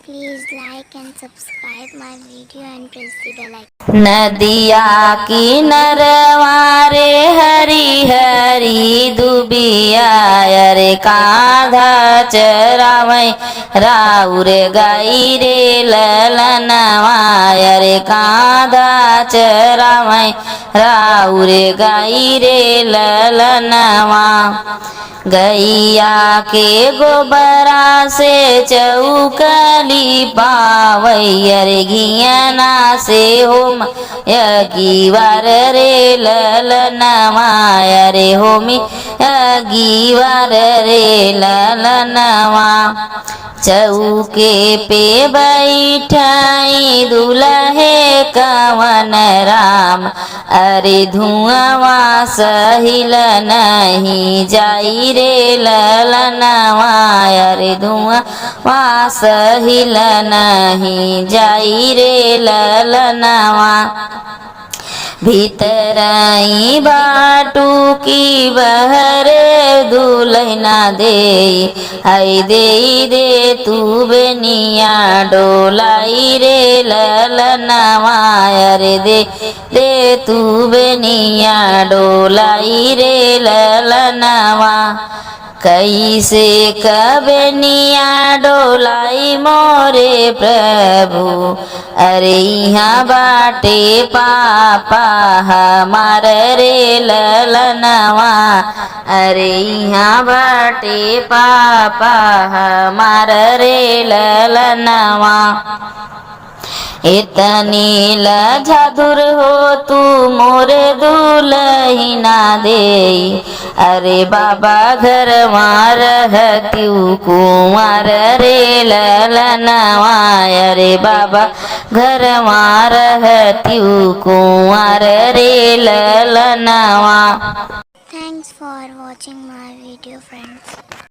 Please like and subscribe my video and press the bell icon. नदिया किनरवा रे हरी हरी दुबिया रे कांधा चरावै राउर गाई रे ललनवा रे कांधा चरावै राउर गाई रे ललनवा गैया के गोबरा से चौकली पावैयर घियना से होम यगीवार रे ललनवा रे होमी यगीवार रे ललनवा चौके पे बैठाई दुल्हे कवन राम अरे धुआं सहिल नहीं जाई रे ललनवा अरे धुआं सहिल नहीं जाई रे ललनवा भीतराई बाटू की बहर दुलहना दे आई दे तू बेनिया डोलाई रे ललनवा अरे दे तू बेनिया डोलाई रे ललनवा कैसे कबनिया डोलाई मोरे प्रभु अरे यहाँ बाटे पापा हमार रे ललनवा अरे यहाँ बाटे पापा हमार रे ललनवा इतनी लजादुर हो तू मोरे दुलहिना दे अरे बाबा घर मार क्यों कुमार रे ललनवा अरे बाबा घर मार क्यों कुमार रे ललनवा। Thanks for watching my video, friends.